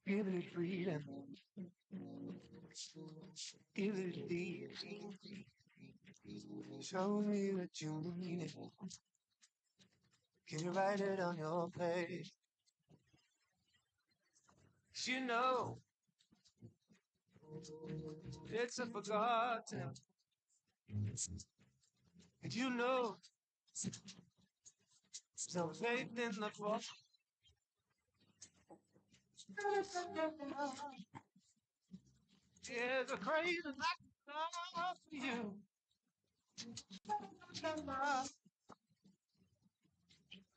Give it freedom. Give it deep. Show me that you mean it. Can you write it on your page? 'Cause you know it's a forgotten. And you know so faith in the cross. There's a crazy love for you.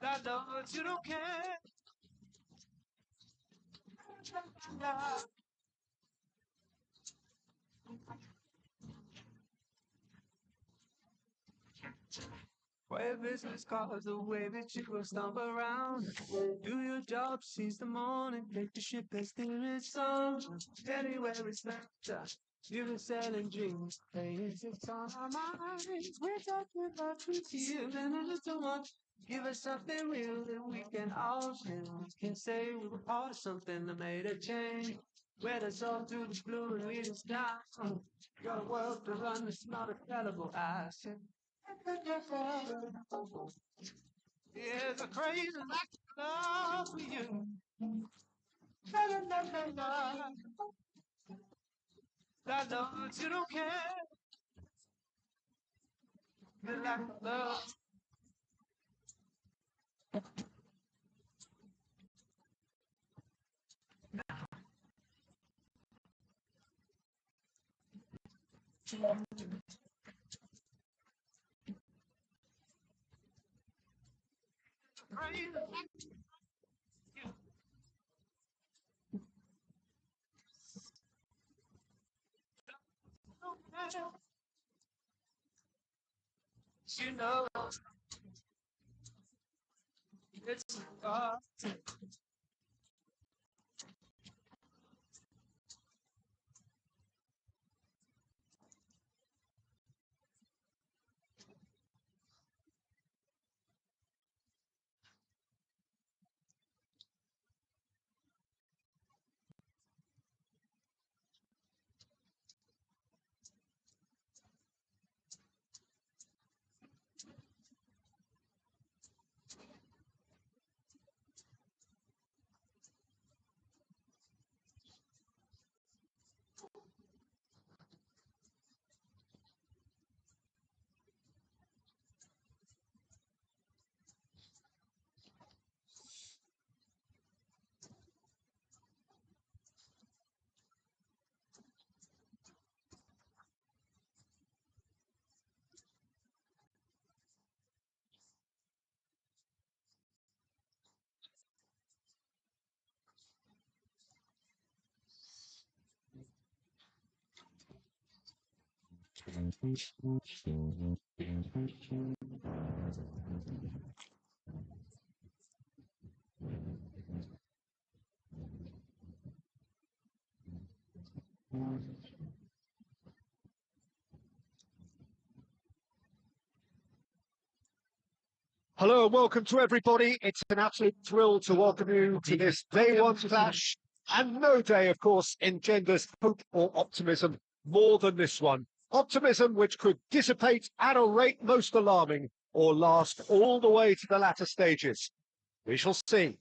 I know that you don't care. Way business cards, the way that you go stomp around. Do your job, seize the morning, take the ship as there is sun. Anywhere it's better. You've been selling dreams, playing it's on our minds. We're talking about truth here, and a little much. Give us something real that we can all feel. We can say we were part of something that made a change. Where us all through the blue and we just die. Got a world to run, it's not a credible asset. There's a crazy like love for you. La, la, la, la, la. I know that you don't care. You like love. Crazy like you. You know it's God. Hello and welcome to everybody. It's an absolute thrill to welcome you to this day one clash. And no day, of course, engenders hope or optimism more than this one. Optimism which could dissipate at a rate most alarming or last all the way to the latter stages. We shall see.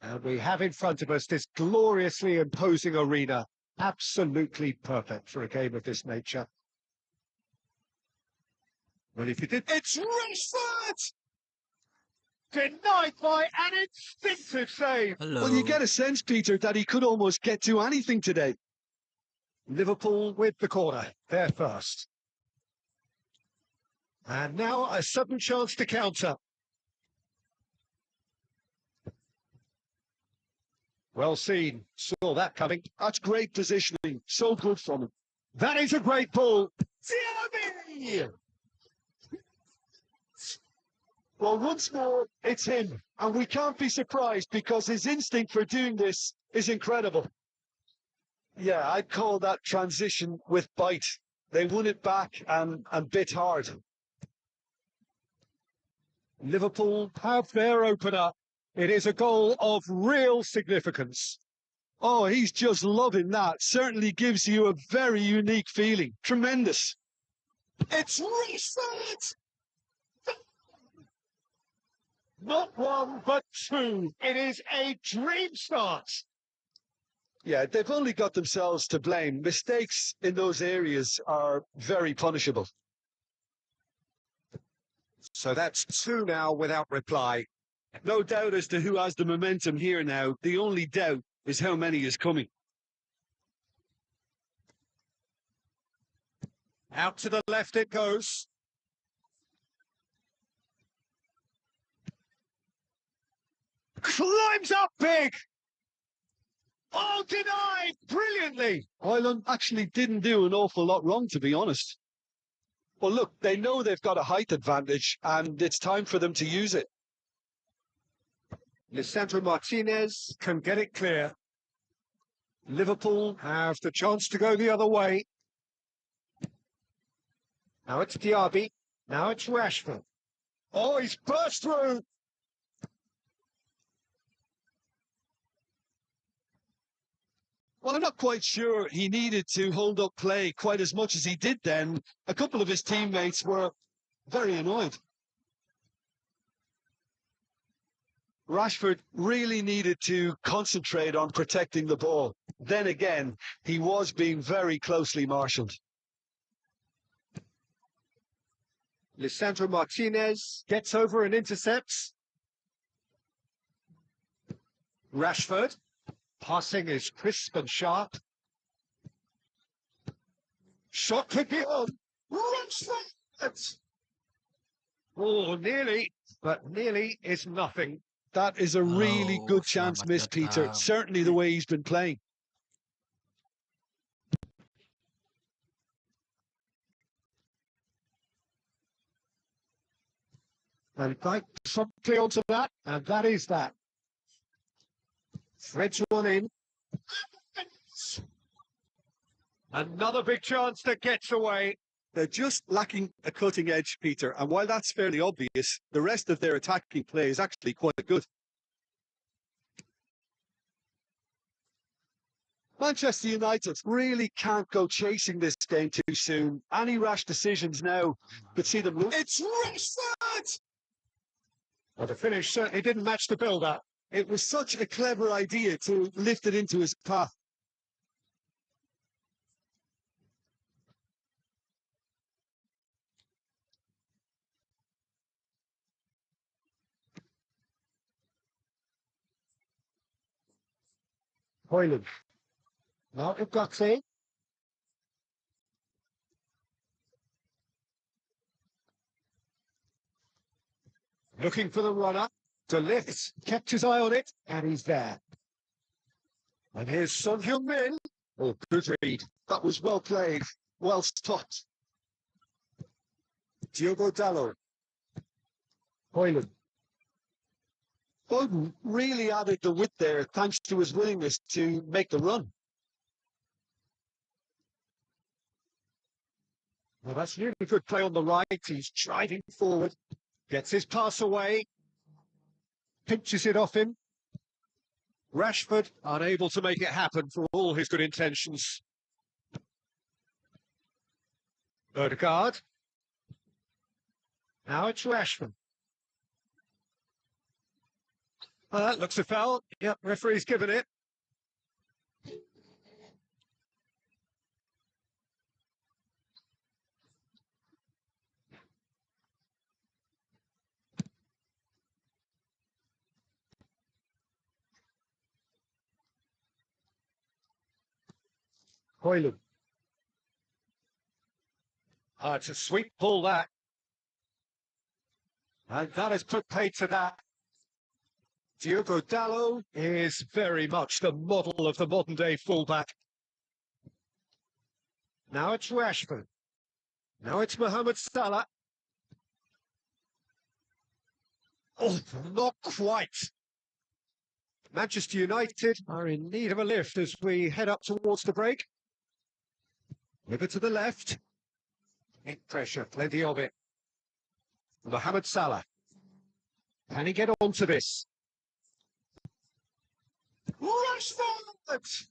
And we have in front of us this gloriously imposing arena, absolutely perfect for a game of this nature. Well, if you did, it's Rashford! Denied by an instinctive save. Hello. Well, you get a sense, Peter, that he could almost get to anything today. Liverpool with the corner, there first. And now a sudden chance to counter. Well seen, saw that coming. That's great positioning. So good from him. That is a great ball. Diaby! Well, once more, it's him. And we can't be surprised because his instinct for doing this is incredible. Yeah, I'd call that transition with bite. They won it back and bit hard. Liverpool have their opener. It is a goal of real significance. Oh, he's just loving that. Certainly gives you a very unique feeling. Tremendous. It's reset! Not one, but two. It is a dream start. Yeah, they've only got themselves to blame. Mistakes in those areas are very punishable. So that's two now without reply. No doubt as to who has the momentum here now. The only doubt is how many is coming. Out to the left it goes. Climbs up big. Oh, denied brilliantly. Ireland actually didn't do an awful lot wrong, to be honest. Well, look, they know they've got a height advantage, and it's time for them to use it. Lisandro Martinez can get it clear. Liverpool have the chance to go the other way. Now it's Diaby. Now it's Rashford. Oh, he's burst through. Well, I'm not quite sure he needed to hold up play quite as much as he did then. A couple of his teammates were very annoyed. Rashford really needed to concentrate on protecting the ball. Then again, he was being very closely marshalled. Lisandro Martinez gets over and intercepts. Rashford. Passing is crisp and sharp. Shot could be on. Rashford! Oh, nearly, but nearly is nothing. That is a really Oh, good chance selamat missed, Peter. datang. Certainly the way he's been playing. And right promptly onto that, and that is that. Threads one in. Another big chance that gets away. They're just lacking a cutting edge, Peter. And while that's fairly obvious, the rest of their attacking play is actually quite good. Manchester United really can't go chasing this game too soon. Any rash decisions now could see them lose. It's Rashford! Well, the finish certainly didn't match the build-up. It was such a clever idea to lift it into his path. Hoyland. Now it got it. Looking for the runner. To lift. Kept his eye on it, and he's there. And here's Son Heung-min. Oh, good read. That was well played, well stopped. Diogo Dalot. Hoyland. Bowden really added the width there thanks to his willingness to make the run. Well, that's really good play on the right. He's driving forward. Gets his pass away. Pinches it off him. Rashford unable to make it happen for all his good intentions. Odegaard. Now it's Rashford. That looks a foul. Yep, referee's given it. Hoyland. It's a sweet pull, that. And that has put paid to that. Diogo Dalot is very much the model of the modern-day fullback. Now it's Rashford. Now it's Mohamed Salah. Oh, not quite. Manchester United are in need of a lift as we head up towards the break. Over to the left. Big pressure, plenty of it. Mohamed Salah. Can he get onto this? Rashford!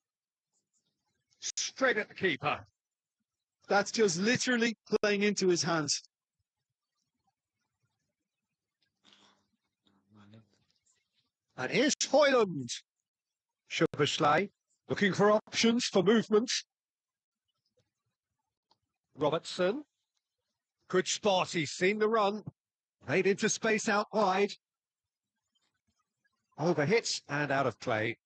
Straight at the keeper. That's just literally playing into his hands. And here's Højlund. Szoboszlai looking for options for movement. Robertson. Good spot, he's seen the run. Made into space out wide. Overhit and out of play.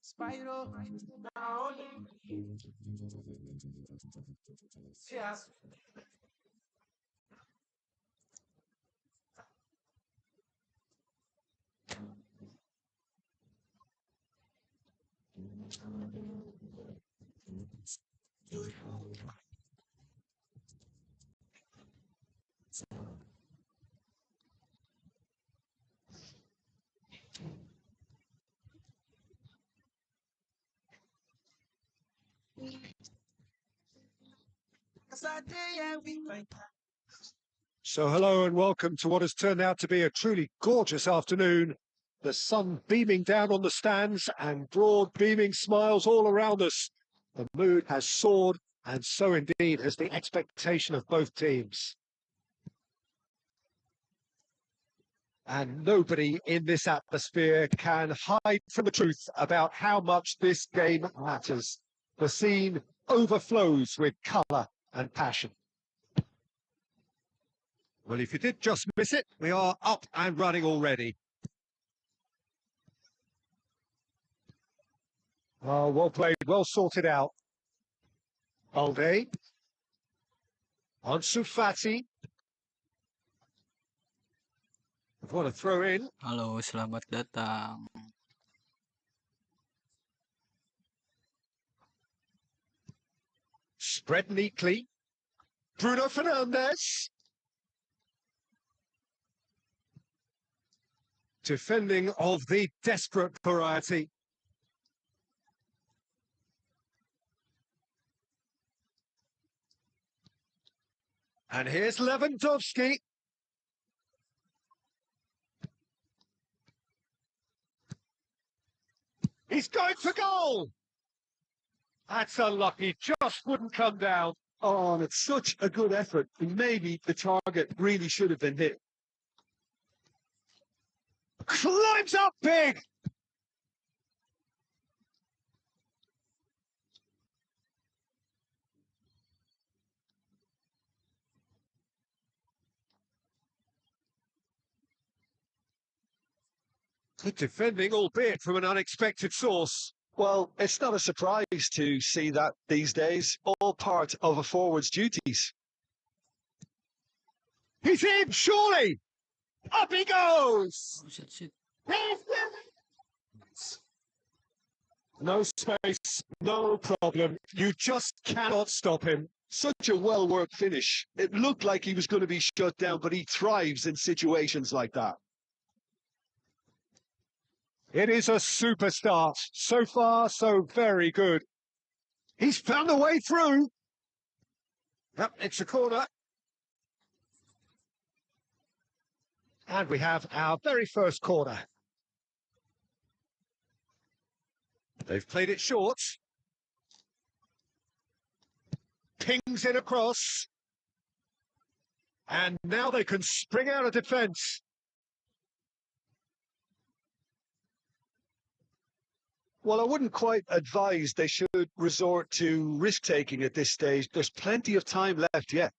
Spyro. Yes. So hello and welcome to what has turned out to be a truly gorgeous afternoon. The sun beaming down on the stands and broad beaming smiles all around us. The mood has soared, and so indeed has the expectation of both teams. And nobody in this atmosphere can hide from the truth about how much this game matters. The scene overflows with colour and passion. Well, if you did just miss it, we are up and running already. Oh, well played, well sorted out. Balde. Ansu Fati. What a throw in. Halo, selamat datang. Spread neatly. Bruno Fernandes. Defending of the desperate variety. And here's Lewandowski. He's going for goal. That's unlucky, just wouldn't come down. Oh, and it's such a good effort. Maybe the target really should have been hit. Climbs up big. Good defending, albeit from an unexpected source. Well, it's not a surprise to see that these days, all part of a forward's duties. He's in, surely. Up he goes. Oh, shit. No space, no problem. You just cannot stop him. Such a well-worked finish. It looked like he was going to be shut down, but he thrives in situations like that. It is a super start. So far, so very good. He's found a way through. Yep, it's a corner. And we have our very first corner. They've played it short. pings in across. And now they can spring out of defence. Well, I wouldn't quite advise they should resort to risk-taking at this stage. There's plenty of time left yet.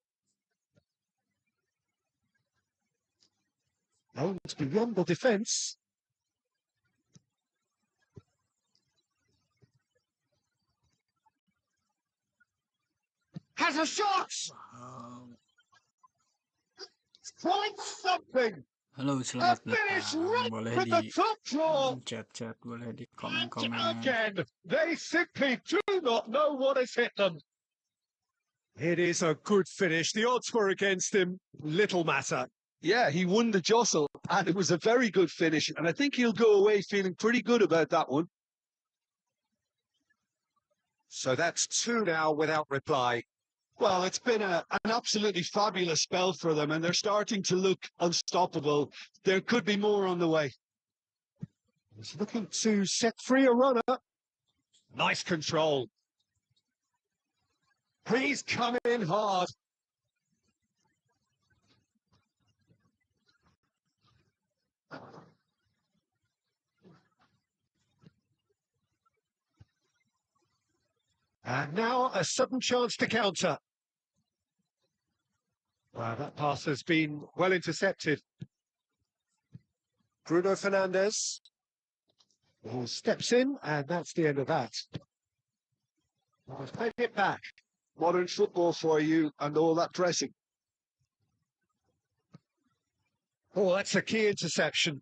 Oh, it's beyond the defence. Has a shot! Quite something! Halo, A selamat finish datang. right Boleh with the di top draw! chat-chat, boleh di And komen-komen. again, they simply do not know what has hit them. It is a good finish. The odds were against him. Little matter. Yeah, he won the jostle, and it was a very good finish. And I think he'll go away feeling pretty good about that one. So that's two now without reply. Well, it's been an absolutely fabulous spell for them, and they're starting to look unstoppable. There could be more on the way. He's looking to set free a runner. Nice control. He's coming in hard. And now a sudden chance to counter. Wow, that pass has been well intercepted. Bruno Fernandes. He steps in, and that's the end of that. Well, played it back. Modern football for you and all that pressing. Oh, that's a key interception.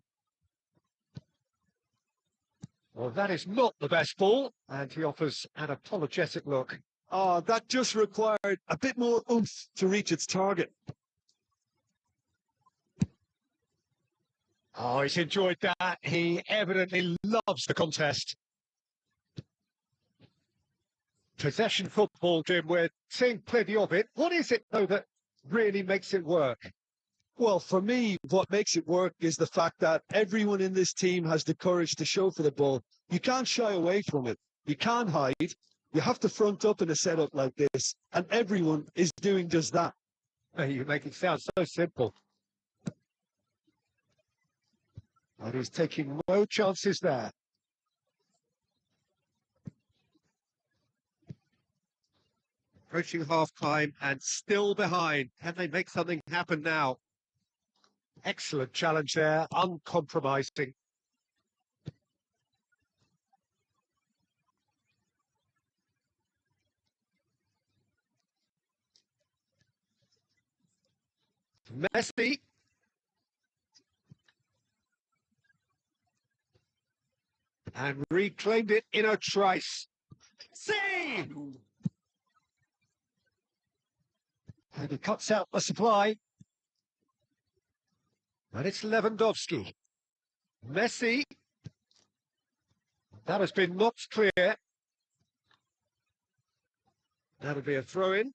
Well, that is not the best ball, and he offers an apologetic look. Oh, that just required a bit more oomph to reach its target. Oh, he's enjoyed that. He evidently loves the contest. Possession football, Jim, we're seeing plenty of it. What is it, though, that really makes it work? Well, for me, what makes it work is the fact that everyone in this team has the courage to show for the ball. You can't shy away from it. You can't hide. You have to front up in a setup like this, and everyone is doing just that. You make it sound so simple. And he's taking no chances there. Approaching half-time and still behind. Can they make something happen now? Excellent challenge there, uncompromising. Messi. And reclaimed it in a trice. See! And he cuts out the supply. And it's Lewandowski. Messi. That has been knocked clear. That'll be a throw-in.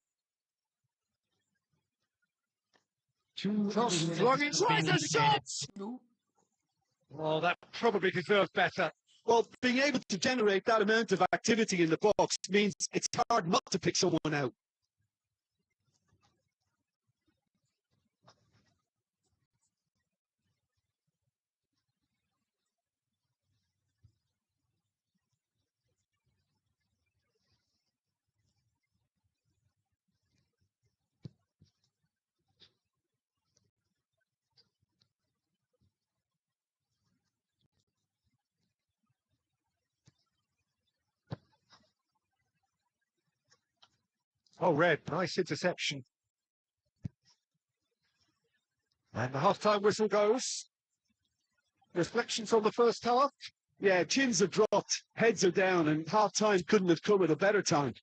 Cross flung inside the shot! Well, that probably deserved better. Well, being able to generate that amount of activity in the box means it's hard not to pick someone out. Oh, Red, nice interception. And the half-time whistle goes. Reflections on the first half? Yeah, chins are dropped, heads are down, and half-time couldn't have come at a better time.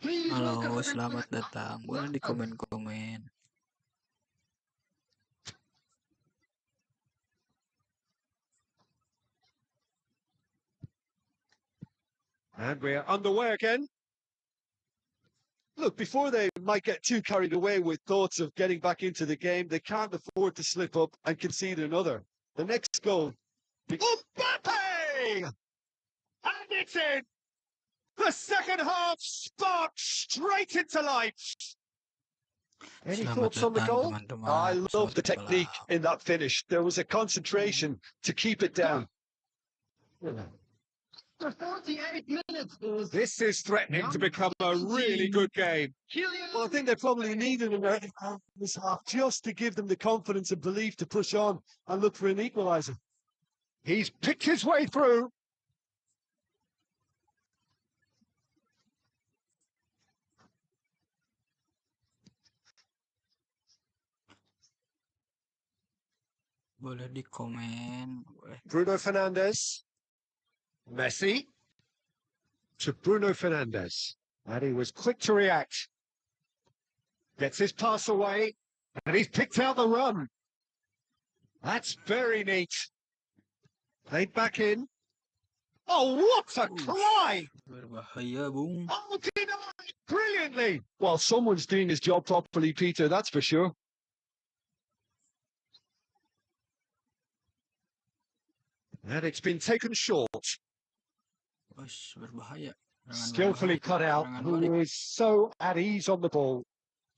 Halo, selamat datang. Boleh di komen-komen. And we're underway again. Look, before they might get too carried away with thoughts of getting back into the game, they can't afford to slip up and concede another. The next goal. Mbappe! And it's in! The second half sparked straight into life. Any Selamat thoughts on the datang goal? teman-teman. I love Pesawat the Bilbao. technique in that finish. There was a concentration to keep it down. This is threatening to become a really good game. Well, I think they probably needed this half just to give them the confidence and belief to push on and look for an equaliser. He's picked his way through. Boleh di komen. Boleh. Bruno Fernandes. Messi. To Bruno Fernandes. And he was quick to react. Gets his pass away. And he's picked out the run. That's very neat. Played back in. Oh, what a try! Berbahaya, Bung. Oh, denied brilliantly. Well, someone's doing his job properly, Peter, that's for sure. And it's been taken short. Bos, berbahaya. Skillfully cut out. Who is so at ease on the ball.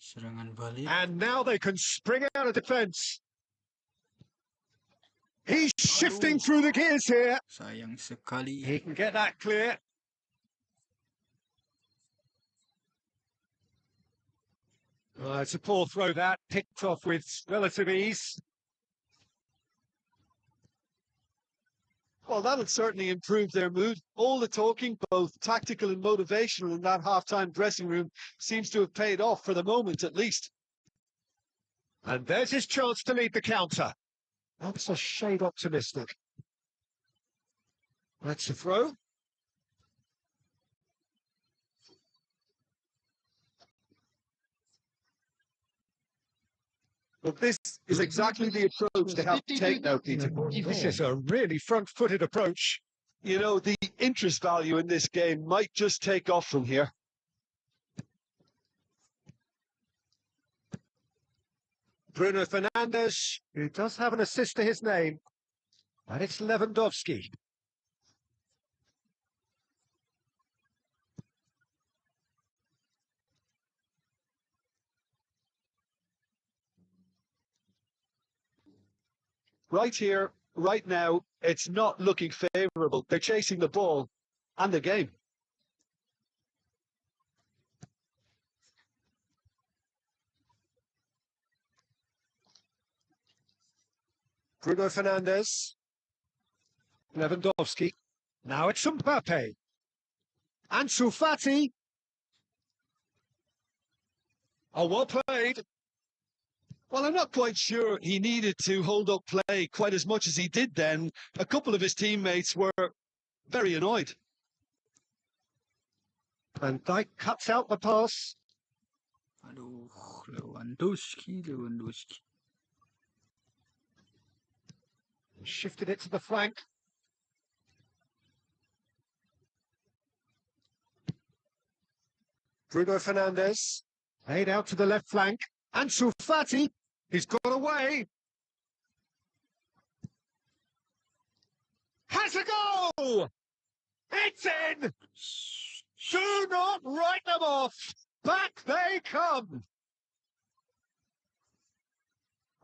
Serangan balik. And now they can spring out of defence. He's shifting through the gears here. Sayang sekali. He can get that clear. It's a poor throw that, picked off with relative ease. Well, that'll certainly improve their mood. All the talking, both tactical and motivational, in that half-time dressing room seems to have paid off for the moment, at least. And there's his chance to lead the counter. That's a shade optimistic. That's a throw. But this is exactly the approach they have to take now, Peter. This is a really front-footed approach. You know, the interest value in this game might just take off from here. Bruno Fernandes, who does have an assist to his name, and it's Lewandowski. Right here, right now, it's not looking favourable. They're chasing the ball and the game. Bruno Fernandes. Lewandowski. Now it's Mbappe. Ansu Fati. Oh, well played. Well, I'm not quite sure he needed to hold up play quite as much as he did then. A couple of his teammates were very annoyed. And Dijk cuts out the pass. Aduh, Lewandowski. Shifted it to the flank. Bruno Fernandes. Laid out to the left flank. Ansu Fati. He's got away. Has a goal! It's in! Do not write them off. Back they come.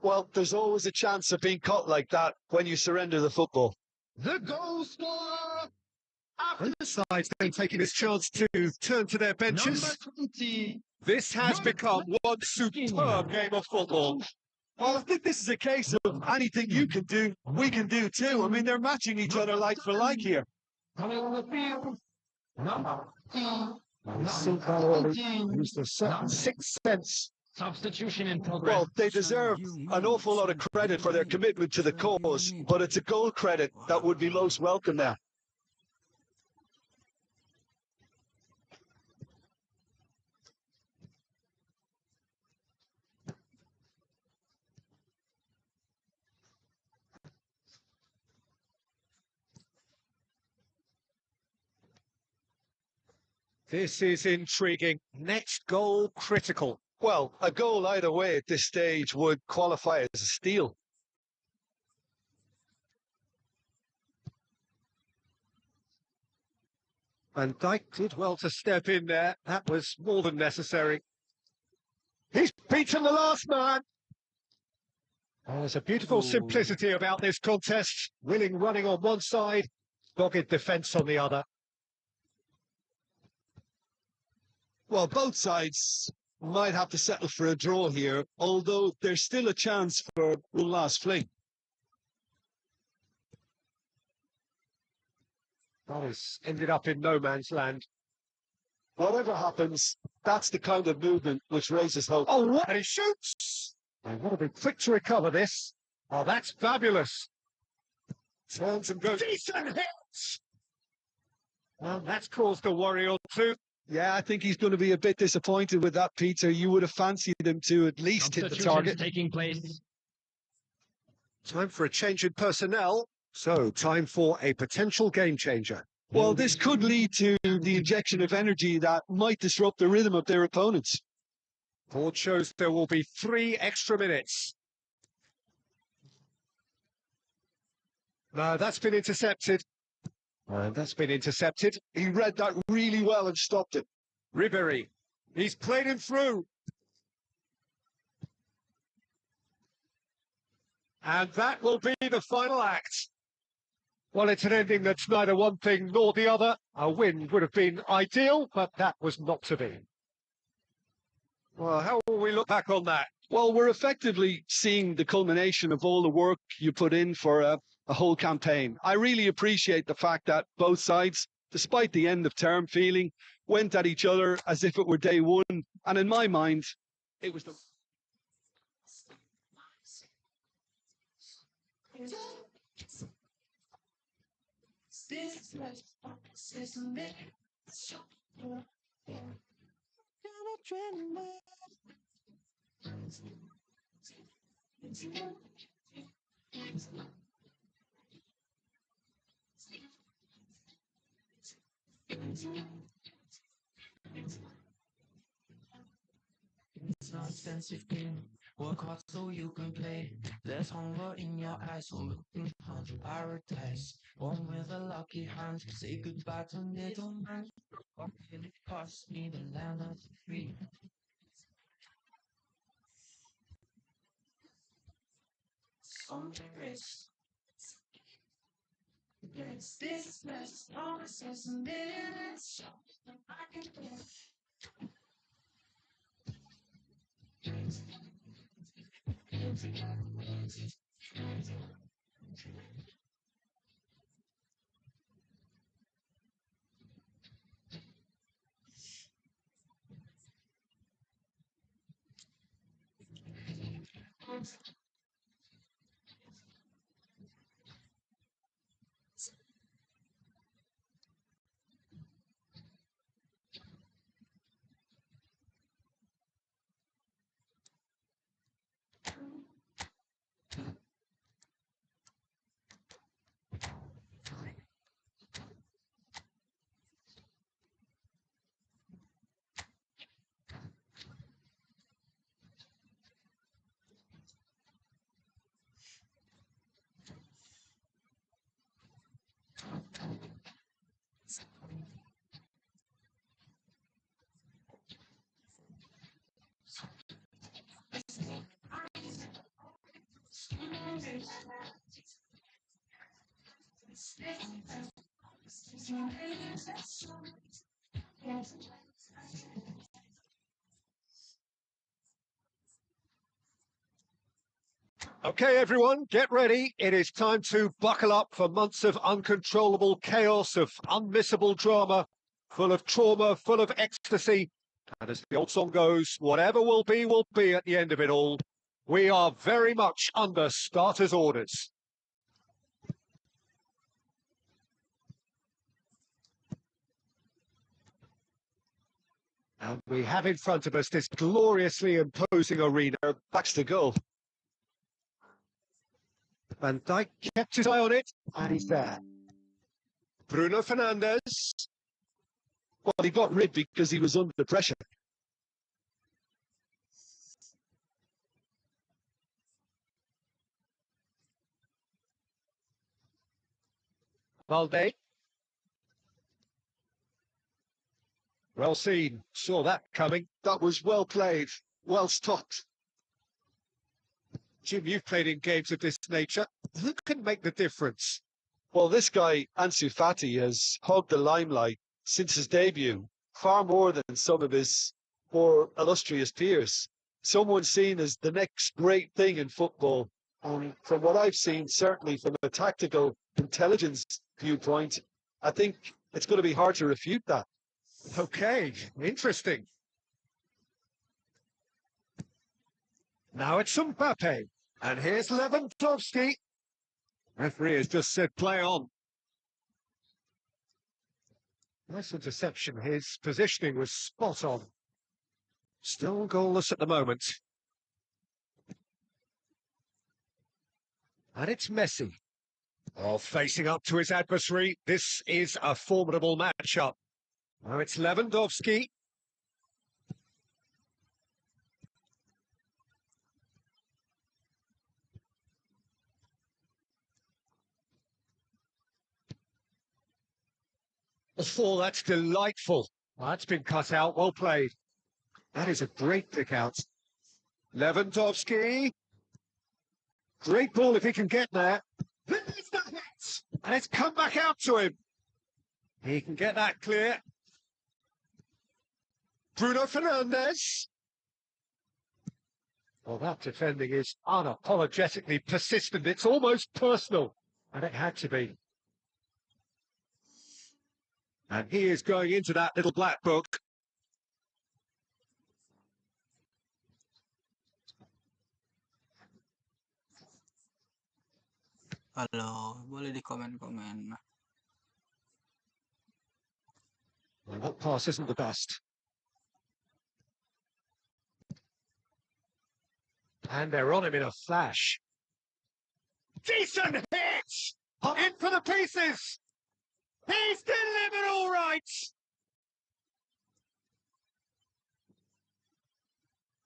Well, there's always a chance of being caught like that when you surrender the football. The goal scorer. And the side's then taking this chance to turn to their benches. This has become one superb game of football. Well, I think this is a case of anything you can do, we can do too. I mean, they're matching each other like for like here. Used a certain sixth sense. Substitution in progress. Well, they deserve an awful lot of credit for their commitment to the cause, but it's a goal credit that would be most welcome now. This is intriguing. Next goal critical. Well, a goal either way at this stage would qualify as a steal. Van Dijk did well to step in there. That was more than necessary. He's beaten the last man. Oh, there's a beautiful simplicity about this contest. Willing running on one side, dogged defence on the other. Well, both sides might have to settle for a draw here, although there's still a chance for one last fling. That has ended up in no man's land. Whatever happens, that's the kind of movement which raises hope. Oh, what? And he shoots! They've got to be quick to recover this. Oh, that's fabulous. Turns and goes. Decent hits! Well, that's caused a worry or two. Yeah, I think he's going to be a bit disappointed with that, Peter. You would have fancied him to at least hit the target. Taking place. Time for a change in personnel. So, time for a potential game changer. Well, this could lead to the injection of energy that might disrupt the rhythm of their opponents. Board shows there will be 3 extra minutes. No, that's been intercepted. That's been intercepted. He read that really well and stopped it. Ribéry. He's played him through. And that will be the final act. Well, it's an ending that's neither one thing nor the other. A win would have been ideal, but that was not to be. Well, how will we look back on that? Well, we're effectively seeing the culmination of all the work you put in for a whole campaign. I really appreciate the fact that both sides, despite the end of term feeling, went at each other as if it were day one. And in my mind, it was the... It's not expensive game. Work hard so you can play. There's hunger in your eyes, so looking hard to prioritize. One with a lucky hand, say goodbye to middleman. What will it cost me, the land of the free? On the wrist. Yes, this mess, promises and minutes. I can live. Okay, everyone, get ready. It is time to buckle up for months of uncontrollable chaos, of unmissable drama, full of trauma, full of ecstasy. And as the old song goes, whatever will be at the end of it all. We are very much under starters' orders. And we have in front of us this gloriously imposing arena. That's the goal. Van Dijk kept his eye on it, and he's there. Bruno Fernandes. Well, he got rid because he was under pressure. Valde. Well seen. Saw that coming. That was well played, well stopped. Jim, you've played in games of this nature. Who can make the difference? Well, this guy, Ansu Fati, has hogged the limelight since his debut, far more than some of his more illustrious peers. Someone seen as the next great thing in football. And from what I've seen, certainly from a tactical intelligence viewpoint, I think it's going to be hard to refute that. Okay, interesting. Now it's Mbappe. And here's Lewandowski. Referee has just said play on. Nice interception. His positioning was spot on. Still goalless at the moment. And it's Messi. Oh, facing up to his adversary. This is a formidable matchup. Now it's Lewandowski. Oh, that's delightful. That's been cut out. Well played. That is a great pick out. Lewandowski. Great ball if he can get there. There's the hit. And it's come back out to him. He can get that clear. Bruno Fernandes. Well, that defending is unapologetically persistent. It's almost personal. And it had to be. And he is going into that little black book. Halo, boleh di-komen-komen. Well, that pass isn't the best. And they're on him in a flash. Decent hit! In for the pieces! He's delivered all right!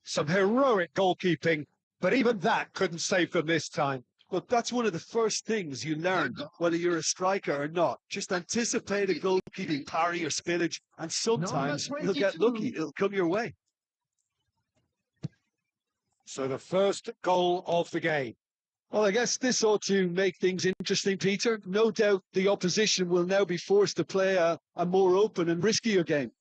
Some heroic goalkeeping, but even that couldn't save them this time. Well, that's one of the first things you learn, whether you're a striker or not. Just anticipate a goalkeeping parry or spillage, and sometimes you'll get lucky. It'll come your way. So the first goal of the game. Well, I guess this ought to make things interesting, Peter. No doubt the opposition will now be forced to play a more open and riskier game.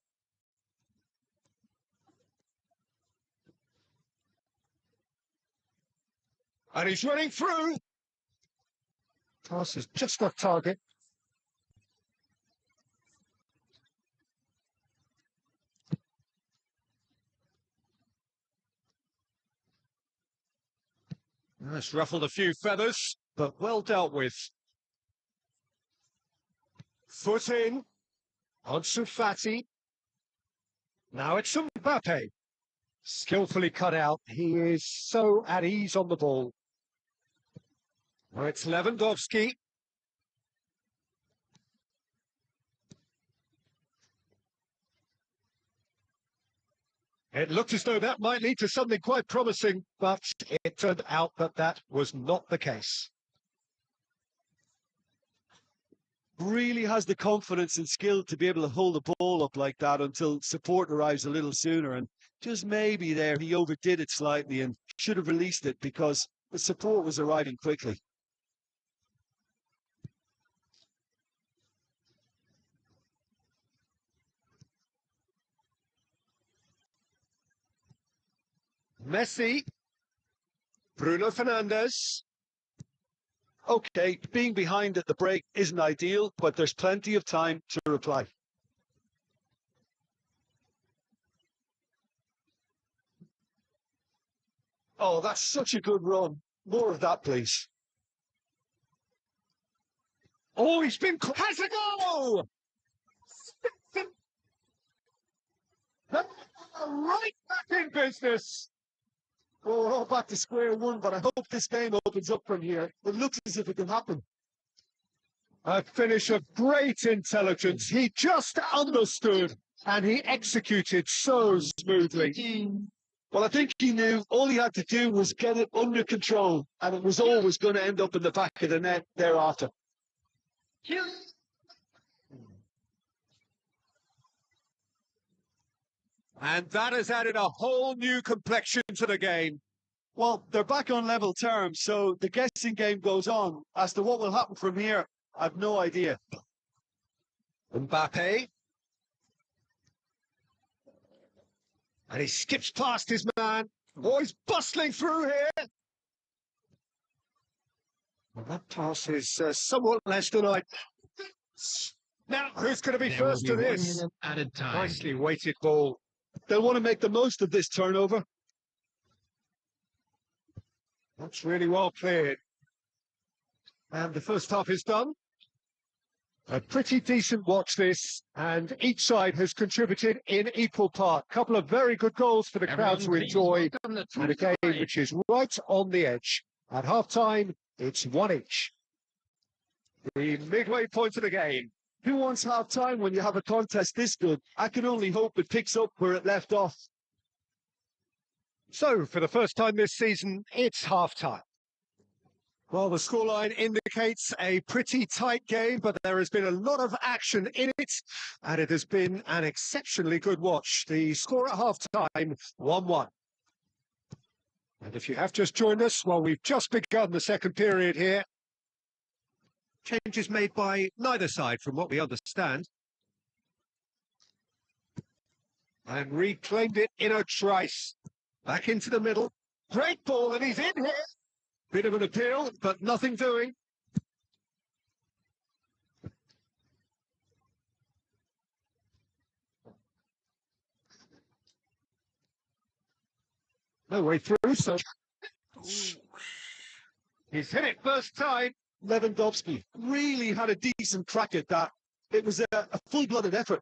And he's running through. Pass is just off target. That's ruffled a few feathers, but well dealt with. Foot in. Ansu Fati. Now it's Mbappe. Skillfully cut out. He is so at ease on the ball. Now it's Lewandowski. It looked as though that might lead to something quite promising, but it turned out that that was not the case. Really has the confidence and skill to be able to hold the ball up like that until support arrives a little sooner. And just maybe there he overdid it slightly and should have released it because the support was arriving quickly. Messi. Bruno Fernandes. Okay, being behind at the break isn't ideal, but there's plenty of time to reply. Oh, that's such a good run. More of that, please. Oh, he's been... Has a goal! Right back in business. Well, we're all back to square one, but I hope this game opens up from here. It looks as if it can happen. A finish of great intelligence. He just understood and he executed so smoothly. Well, I think he knew all he had to do was get it under control, and it was always going to end up in the back of the net thereafter. And that has added a whole new complexion to the game. Well, they're back on level terms, so the guessing game goes on. As to what will happen from here, I've no idea. Mbappe. And he skips past his man. Oh, he's bustling through here. Well, that pass is somewhat less than I... Now, who's going to be first to this? At a time. Nicely weighted ball. They'll want to make the most of this turnover. That's really well cleared. And the first half is done. A pretty decent watch this, and each side has contributed in equal part. Couple of very good goals for the crowd to enjoy, and a game which is right on the edge. At half-time, it's 1 each. The midway point of the game. Who wants half-time when you have a contest this good? I can only hope it picks up where it left off. So, for the first time this season, it's half-time. Well, the scoreline indicates a pretty tight game, but there has been a lot of action in it, and it has been an exceptionally good watch. The score at half-time, 1-1. And if you have just joined us, well, we've just begun the second period here. Changes made by neither side, from what we understand. And reclaimed it in a trice. Back into the middle. Great ball, and he's in here. Bit of an appeal, but nothing doing. No way through, so he's hit it first time. Lewandowski really had a decent crack at that. It was a full-blooded effort.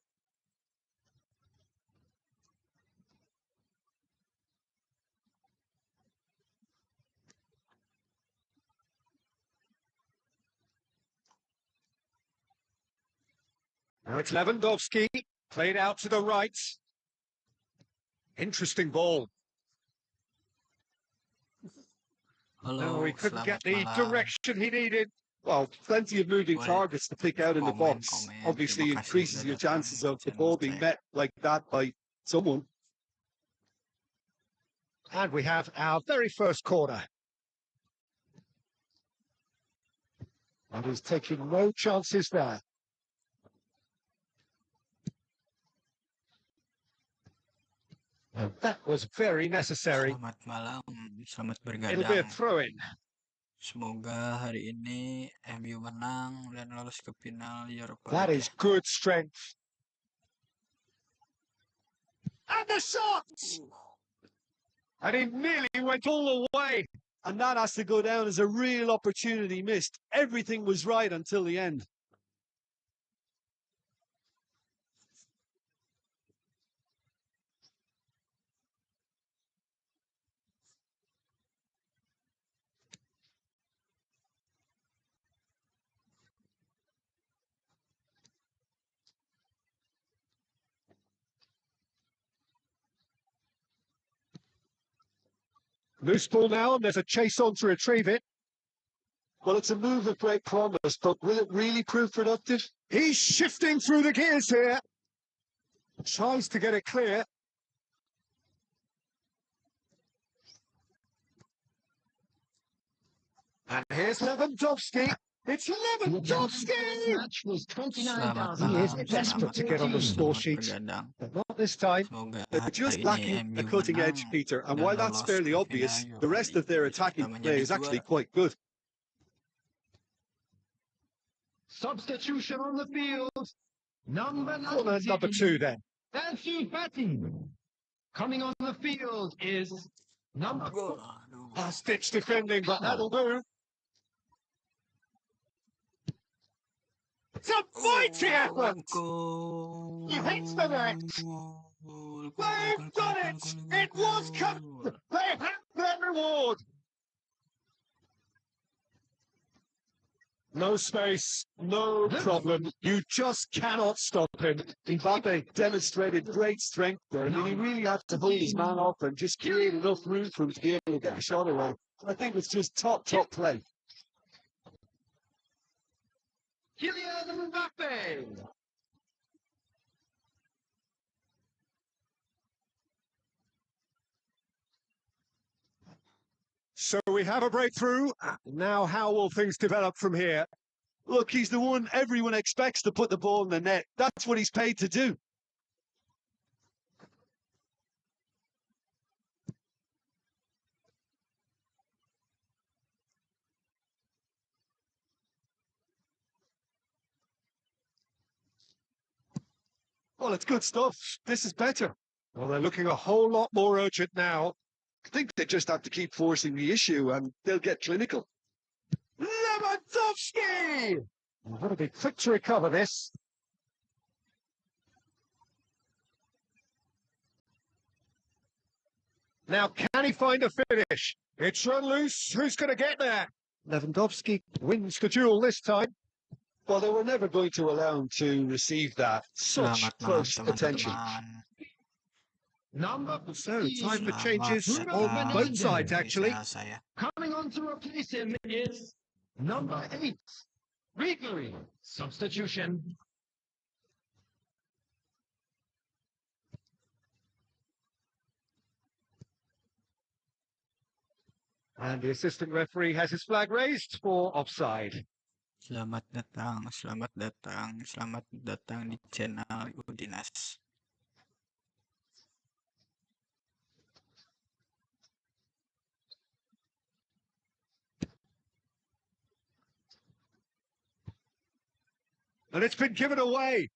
Now it's Lewandowski, played out to the right. Interesting ball. Halo, No, he couldn't get selamat the malam. direction he needed. Well, plenty of moving Boleh targets to pick out in the komen, box. komen. Obviously Terima kasih increases sudah your datang chances of the channel ball being saya. met like that by someone. And we have our very first corner. And he's taking no chances there. And that was very necessary. Selamat malam, selamat It'll be a bergadang. throw-in. Semoga hari ini MU menang dan lolos ke final Europa. That is good strength. And the shot! And he nearly went all the way. And that has to go down as a real opportunity missed. Everything was right until the end. Loose ball now, and there's a chase on to retrieve it. Well, it's a move of great promise, but will it really prove productive? He's shifting through the gears here. Tries to get it clear. And here's Lewandowski. It's Lewandowski! Match was Selamat 29,000. He is malam, desperate to get on the selamat score sheet, bergadang. but not this time. Semoga They're hari just ini lacking MU a cutting edge, menang Peter. And dan while that's lolos fairly ke obvious, final the Europa rest of their League. attacking Kita play menjadi is actually juara. quite good. Substitution on the field. Number Corner number 2 then. Ansu Fati. Coming on the field is number Aduh. Last-ditch defending, but that'll do. It's a mighty effort! Goal. He hits the net. Goal, They've goal, done goal, it! goal, It was goal. cut! They have their reward! No space, no problem. You just cannot stop him. Mbappe demonstrated great strength there. I mean, he really had to hold his man up and just create enough room for him to be able to get a shot away. I think it's just top play. Kylian Mbappe. So we have a breakthrough. Now, how will things develop from here? Look, he's the one everyone expects to put the ball in the net. That's what he's paid to do. Well, it's good stuff. This is better. Well, they're looking a whole lot more urgent now. I think they just have to keep forcing the issue and they'll get clinical. Lewandowski! I've got to be quick to recover this. Now, can he find a finish? It's run loose. Who's going to get there? Lewandowski wins the duel this time. Well, they were never going to allow him to receive that. Such Selamat malam close attention. teman-teman. So, time for Selamat changes on datang both sides, di actually. channel saya. Coming on to replace him is number 8, Ribery. Substitution. And the assistant referee has his flag raised for offside. Selamat datang, selamat datang, selamat datang di channel Udinas. And it's been given away.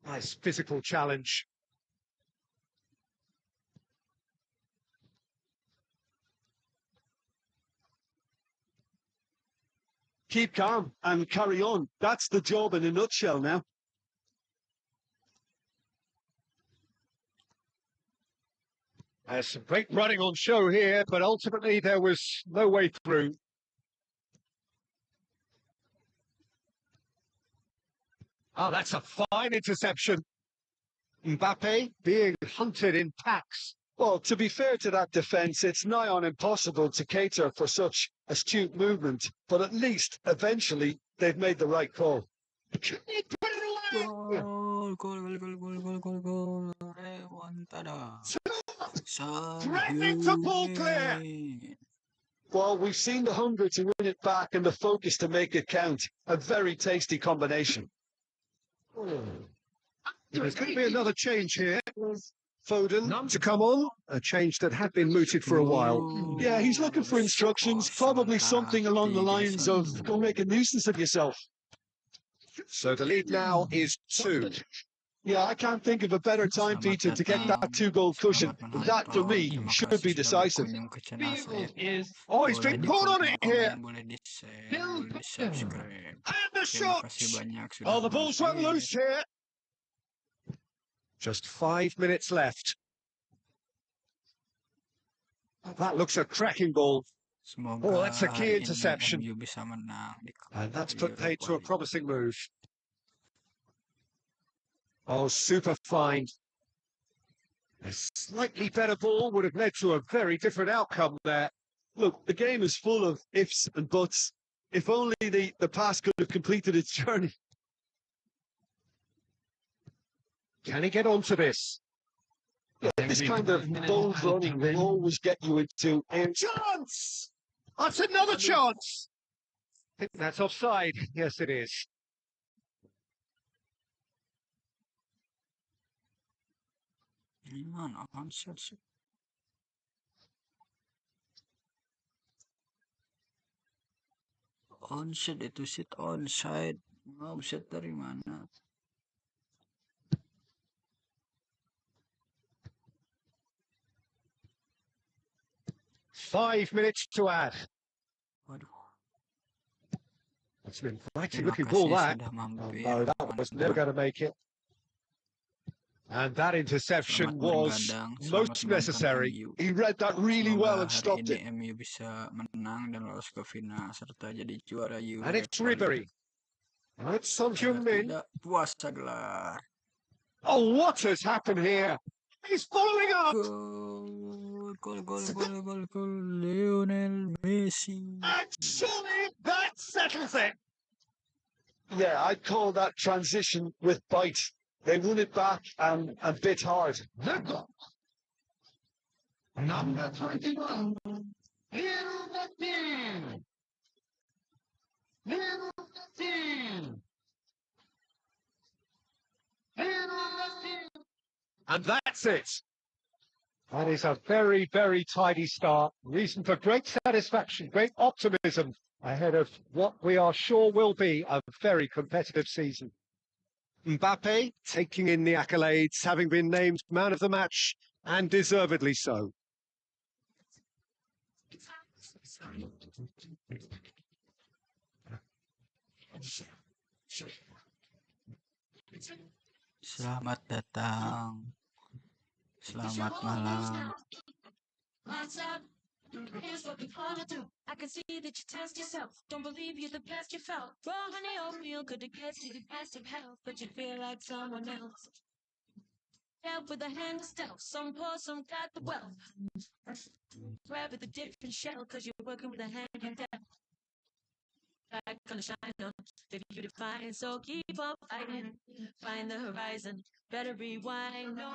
Nice physical challenge. Keep calm and carry on. That's the job in a nutshell now. There's some great running on show here, but ultimately there was no way through. Oh, that's a fine interception. Mbappe being hunted in packs. Well, to be fair to that defence, it's nigh on impossible to cater for such astute movement, but at least, eventually, they've made the right call. Gol, gol. Remontada. Threatening to pull clear. Well, we've seen the hunger to win it back and the focus to make it count. A very tasty combination. There's going to be another change here. Foden to come on, a change that had been mooted for a while. Yeah, he's looking for instructions, probably something along the lines of, go make a nuisance of yourself. So the lead now is 2. Yeah, I can't think of a better time, Peter, to get that 2-goal cushion. That, for me, should be decisive. Oh, he's been caught on it here. Boleh di-share, boleh di-subscribe. And the Terima shot. kasih banyak sudah Oh, the ball's run mampir. loose here. Just 5 minutes left. That looks a cracking ball. Semoga Oh, that's a key hari ini interception. MU bisa menang di And that's Europa put paid to a League. promising move. Oh, super fine. A slightly better ball would have led to a very different outcome there. Look, the game is full of ifs and buts. If only the pass could have completed its journey. Can he get onto this? This kind of bold running will always get you into a Chance! That's another chance! I think that's offside. Yes, it is. Gimana konsep sih? Onside itu sit onside. Offside dari mana? Five minutes to add. Waduh. That's an inviting Terima looking ball, kasih that. sudah Oh, mampir. no, that was never going to make it. And that interception Selamat was bergadang, selamat most menonton necessary. MU. He read that really well Semoga and hari stopped ini it. MU bisa menang dan lolos ke final serta jadi juara And it's Europa Ribery. League. It's Son Agar Heung-min. tidak puasa gelar. Oh, what has happened here? He's following up. Gol. Lionel Messi. And surely that settles it. Yeah, I'd call that transition with bite. They won it back and bit hard. The number 21, Little 15. Little 15. Little 15. And that's it. That is a very, very tidy start. Reason for great satisfaction, great optimism ahead of what we are sure will be a very competitive season. Mbappe taking in the accolades, having been named man of the match, and deservedly so. Selamat datang. Selamat malam. What's up? Here's what we wanna do. I can see that you test yourself. Don't believe you're the best you felt. Raw honey oatmeal could have gets you the best of health, but you feel like someone else. Help with a hand of stealth. Some poor, some got the wealth. Grab with a different shell, cause you're working with a hand you dealt. Back gonna shine on, if you define, so keep on fighting. Find the horizon, better rewind. No